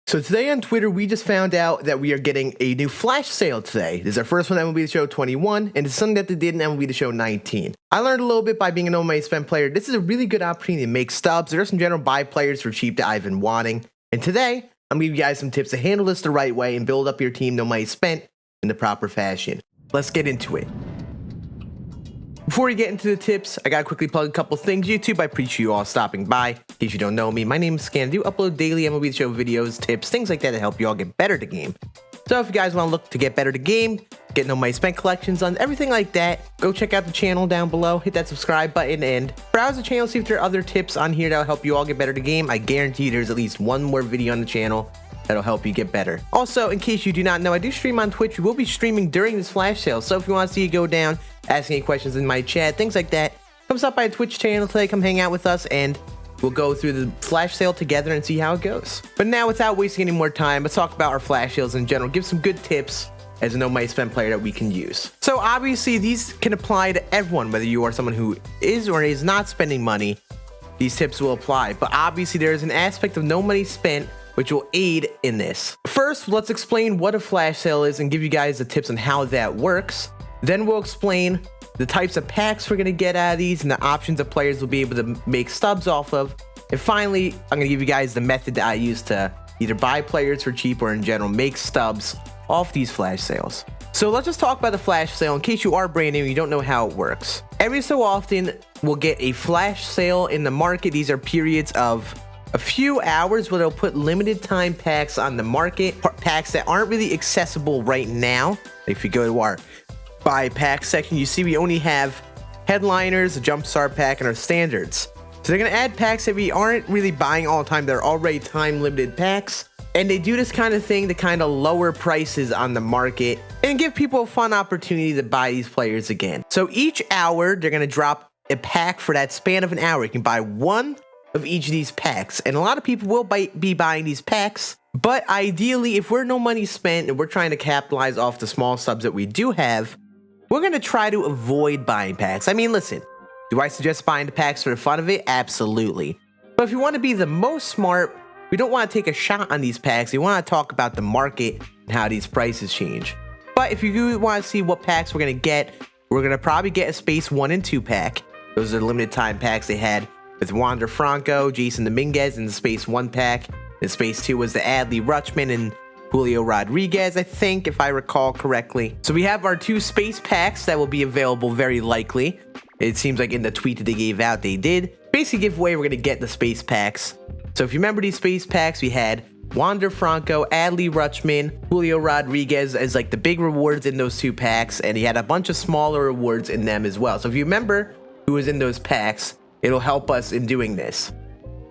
So today on Twitter, we just found out that we are getting a new flash sale today. This is our first one, MLB The Show 21, and it's something that they did in MLB The Show 19. I learned a little bit by being an no-money spent player. This is a really good opportunity to make stubs. There are some general buy players for cheap that I've been wanting. And today, I'm giving you guys some tips to handle this the right way and build up your team no money spent in the proper fashion. Let's get into it. Before we get into the tips, I gotta quickly plug a couple things. YouTube, I appreciate you all stopping by. In case you don't know me, my name is Scan. I do upload daily MLB The Show videos, tips, things like that to help you all get better at the game. So if you guys want to look to get better at the game, get no money spent collections on everything like that, go check out the channel down below, hit that subscribe button, and browse the channel, see if there are other tips on here that'll help you all get better at the game. I guarantee there's at least one more video on the channel that'll help you get better. Also, in case you do not know, I do stream on Twitch. We will be streaming during this flash sale, so if you want to see it go down, ask any questions in my chat, things like that, come stop by the Twitch channel today, come hang out with us, and we'll go through the flash sale together and see how it goes. But now, without wasting any more time, let's talk about our flash sales in general, give some good tips as a no money spent player that we can use. So obviously, these can apply to everyone, whether you are someone who is or is not spending money, these tips will apply. But obviously, there is an aspect of no money spent which will aid in this. First, let's explain what a flash sale is and give you guys the tips on how that works. Then we'll explain the types of packs we're gonna get out of these and the options that players will be able to make stubs off of. And finally, I'm gonna give you guys the method that I use to either buy players for cheap or in general make stubs off these flash sales. So let's just talk about the flash sale in case you are brand new and you don't know how it works. Every so often, we'll get a flash sale in the market. These are periods of a few hours where they'll put limited time packs on the market, packs that aren't really accessible right now. If you go to our buy pack section, you see we only have headliners, a jumpstart pack, and our standards. So they're gonna add packs that we aren't really buying all the time. They're already time limited packs, and they do this kind of thing to kind of lower prices on the market and give people a fun opportunity to buy these players again. So each hour, they're gonna drop a pack for that span of an hour. You can buy one of each of these packs, and a lot of people will be buying these packs, but ideally, if we're no money spent and we're trying to capitalize off the small subs that we do have, we're gonna try to avoid buying packs. I mean, listen, do I suggest buying the packs for the fun of it? Absolutely. But if you want to be the most smart, we don't want to take a shot on these packs. We want to talk about the market and how these prices change. But if you do want to see what packs we're gonna get, we're gonna probably get a Space 1 and 2 pack. Those are the limited time packs they had with Wander Franco, Jason Dominguez in the Space 1 pack. And Space 2 was the Adley Rutschman and Julio Rodriguez, I think, if I recall correctly. So we have our 2 space packs that will be available very likely. It seems like in the tweet that they gave out, they did basically give away we're going to get the space packs. So if you remember these space packs, we had Wander Franco, Adley Rutschman, Julio Rodriguez as like the big rewards in those 2 packs, and he had a bunch of smaller rewards in them as well. So if you remember who was in those packs, it'll help us in doing this.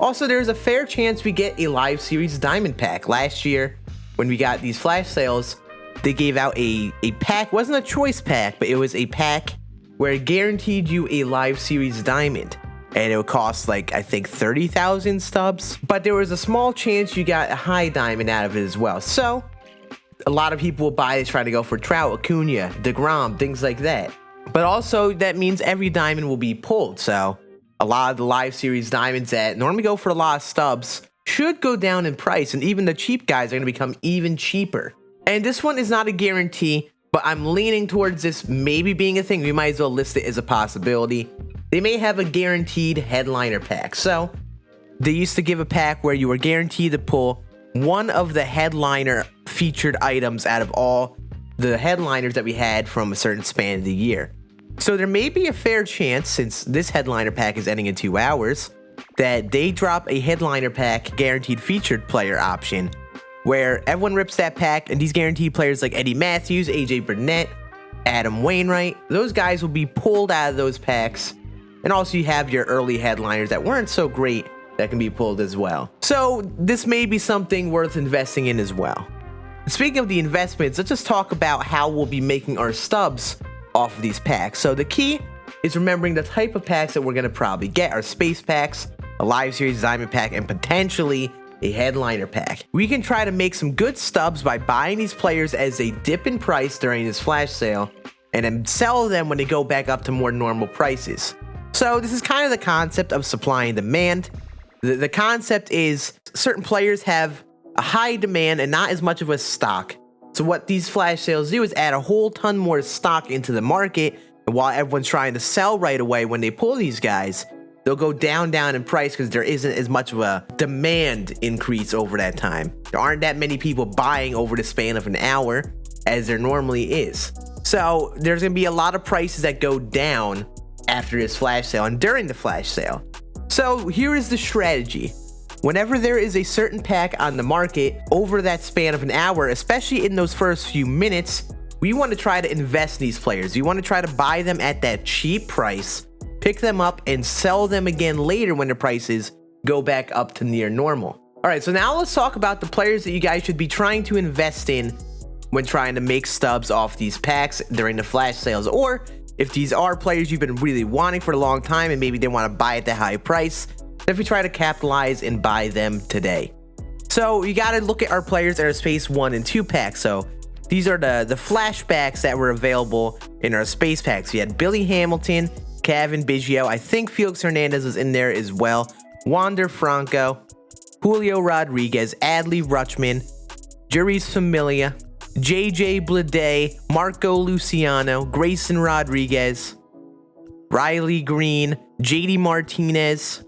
Also, there's a fair chance we get a live series diamond pack. Last year, when we got these flash sales, they gave out a pack. It wasn't a choice pack, but it was a pack where it guaranteed you a live series diamond. And it would cost like, I think 30,000 stubs. But there was a small chance you got a high diamond out of it as well. So a lot of people will buy this trying to go for Trout, Acuna, DeGrom, things like that. But also that means every diamond will be pulled. So a lot of the live series diamonds that normally go for a lot of stubs should go down in price, and even the cheap guys are going to become even cheaper. And this one is not a guarantee, but I'm leaning towards this maybe being a thing. We might as well list it as a possibility. They may have a guaranteed headliner pack. So they used to give a pack where you were guaranteed to pull one of the headliner featured items out of all the headliners that we had from a certain span of the year. So there may be a fair chance, since this headliner pack is ending in 2 hours, that they drop a headliner pack guaranteed featured player option where everyone rips that pack, and these guaranteed players like Eddie Matthews, AJ Burnett, Adam Wainwright, those guys will be pulled out of those packs. And also you have your early headliners that weren't so great that can be pulled as well. So this may be something worth investing in as well. Speaking of the investments, let's just talk about how we'll be making our stubs off of these packs. So the key is remembering the type of packs that we're going to probably get are space packs, a live series diamond pack, and potentially a headliner pack. We can try to make some good stubs by buying these players as they dip in price during this flash sale and then sell them when they go back up to more normal prices. So this is kind of the concept of supply and demand. The concept is certain players have a high demand and not as much of a stock. So what these flash sales do is add a whole ton more stock into the market, and while everyone's trying to sell right away when they pull these guys, they'll go down in price because there isn't as much of a demand increase over that time. There aren't that many people buying over the span of an hour as there normally is. So there's going to be a lot of prices that go down after this flash sale and during the flash sale. So here is the strategy. Whenever there is a certain pack on the market over that span of an hour, especially in those first few minutes, we want to try to invest in these players. We want to try to buy them at that cheap price, pick them up, and sell them again later when the prices go back up to near normal. All right, so now let's talk about the players that you guys should be trying to invest in when trying to make stubs off these packs during the flash sales, or if these are players you've been really wanting for a long time and maybe they want to buy at the high price, if we try to capitalize and buy them today. So you got to look at our players that are space 1 and 2 packs. So these are the flashbacks that were available in our space packs. We had Billy Hamilton, Kevin Biggio, I think Felix Hernandez was in there as well, Wander Franco, Julio Rodriguez, Adley Rutschman, Juris Familia, JJ Bleday, Marco Luciano, Grayson Rodriguez, Riley Green, JD Martinez,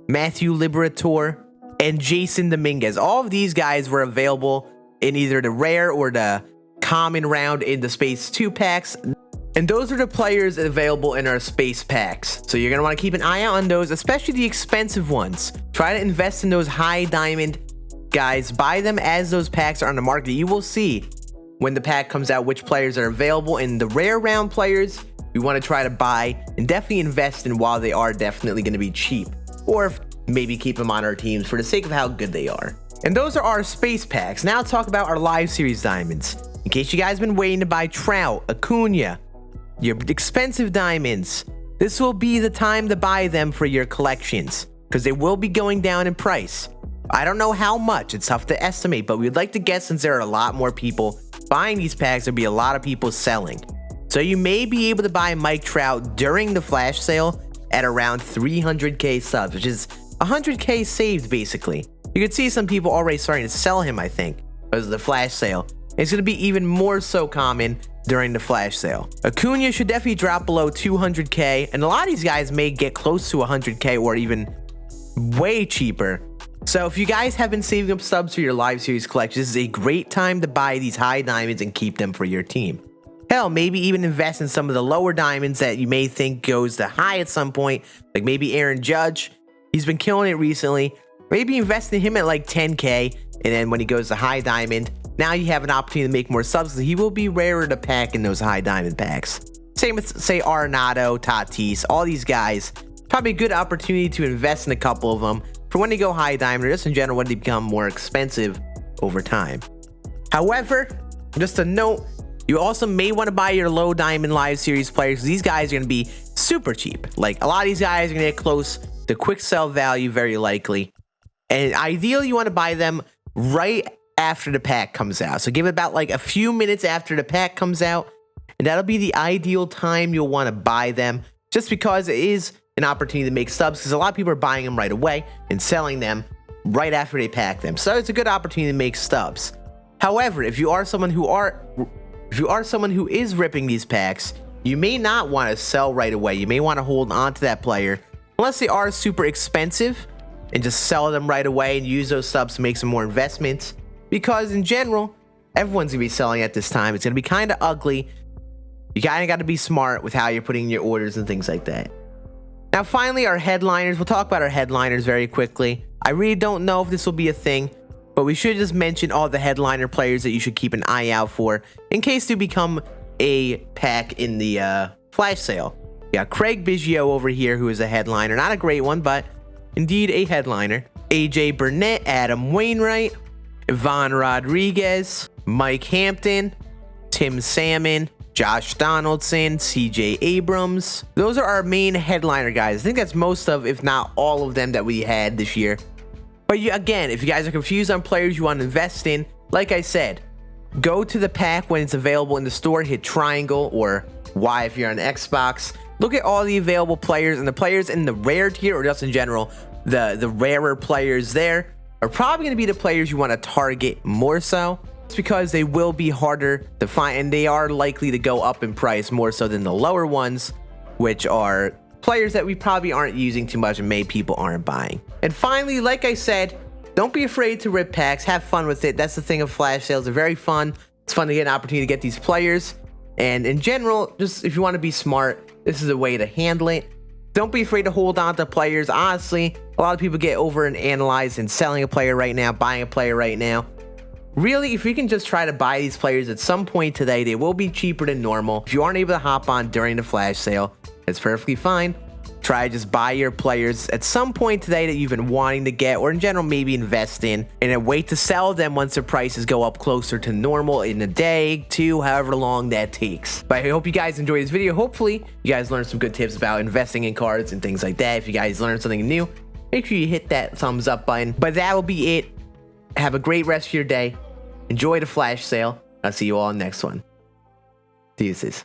Matthew Liberator, and Jason Dominguez. All of these guys were available in either the rare or the common round in the space 2 packs. And those are the players available in our space packs. So you're going to want to keep an eye out on those, especially the expensive ones. Try to invest in those high diamond guys. Buy them as those packs are on the market. You will see when the pack comes out which players are available. And the rare round players, we want to try to buy and definitely invest in while they are definitely going to be cheap. Or maybe keep them on our teams for the sake of how good they are. And those are our space packs. Now let's talk about our live series diamonds. In case you guys have been waiting to buy Trout, Acuna, your expensive diamonds, this will be the time to buy them for your collections because they will be going down in price. I don't know how much, it's tough to estimate, but we'd like to guess since there are a lot more people buying these packs, there'll be a lot of people selling. So you may be able to buy Mike Trout during the flash sale at around 300k subs, which is 100k saved basically. You can see some people already starting to sell him, I think, because of the flash sale. It's going to be even more so common during the flash sale. Acuna should definitely drop below 200k, and a lot of these guys may get close to 100k or even way cheaper. So if you guys have been saving up subs for your live series collection, this is a great time to buy these high diamonds and keep them for your team. Hell, maybe even invest in some of the lower diamonds that you may think goes to high at some point, like maybe Aaron Judge. He's been killing it recently. Maybe invest in him at like 10k, and then when he goes to high diamond, now you have an opportunity to make more subs. He will be rarer to pack in those high diamond packs. Same with, say, Arenado, Tatis, all these guys. Probably a good opportunity to invest in a couple of them for when they go high diamond, or just in general when they become more expensive over time. However, just a note, you also may want to buy your low diamond live series players. These guys are going to be super cheap. Like a lot of these guys are going to get close to quick sell value, very likely. And ideally, you want to buy them right after the pack comes out. So give it about like a few minutes after the pack comes out, and that'll be the ideal time you'll want to buy them, just because it is an opportunity to make subs, because a lot of people are buying them right away and selling them right after they pack them. So it's a good opportunity to make stubs. However, if you are someone who is ripping these packs, you may not want to sell right away. You may want to hold on to that player unless they are super expensive, and just sell them right away and use those subs to make some more investments. Because in general, everyone's gonna be selling at this time. It's gonna be kind of ugly. You kind of got to be smart with how you're putting your orders and things like that. Now, finally, our headliners. We'll talk about our headliners very quickly. I really don't know if this will be a thing, but we should just mention all the headliner players that you should keep an eye out for in case they become a pack in the flash sale. We got Craig Biggio over here, who is a headliner. Not a great one, but indeed a headliner. AJ Burnett, Adam Wainwright, Ivan Rodriguez, Mike Hampton, Tim Salmon, Josh Donaldson, CJ Abrams. Those are our main headliner guys. I think that's most of, if not all of them that we had this year. But again, if you guys are confused on players you want to invest in, like I said, go to the pack when it's available in the store, hit triangle or Y if you're on Xbox. Look at all the available players, and the players in the rare tier, or just in general, the rarer players there. are probably going to be the players you want to target more so. It's because they will be harder to find, and they are likely to go up in price more so than the lower ones, which are players that we probably aren't using too much and maybe people aren't buying. And finally, like I said, don't be afraid to rip packs. Have fun with it. That's the thing of flash sales. They're very fun. It's fun to get an opportunity to get these players. And in general, just if you want to be smart, this is a way to handle it. Don't be afraid to hold on to players. Honestly, a lot of people get over and analyze and selling a player right now, buying a player right now. Really, if you can just try to buy these players at some point today, they will be cheaper than normal. If you aren't able to hop on during the flash sale, it's perfectly fine. Try to just buy your players at some point today that you've been wanting to get, or in general, maybe invest in, and then wait to sell them once their prices go up closer to normal in a day, two, however long that takes. But I hope you guys enjoyed this video. Hopefully, you guys learned some good tips about investing in cards and things like that. If you guys learned something new, make sure you hit that thumbs up button. But that will be it. Have a great rest of your day. Enjoy the flash sale. I'll see you all in the next one. Deuces.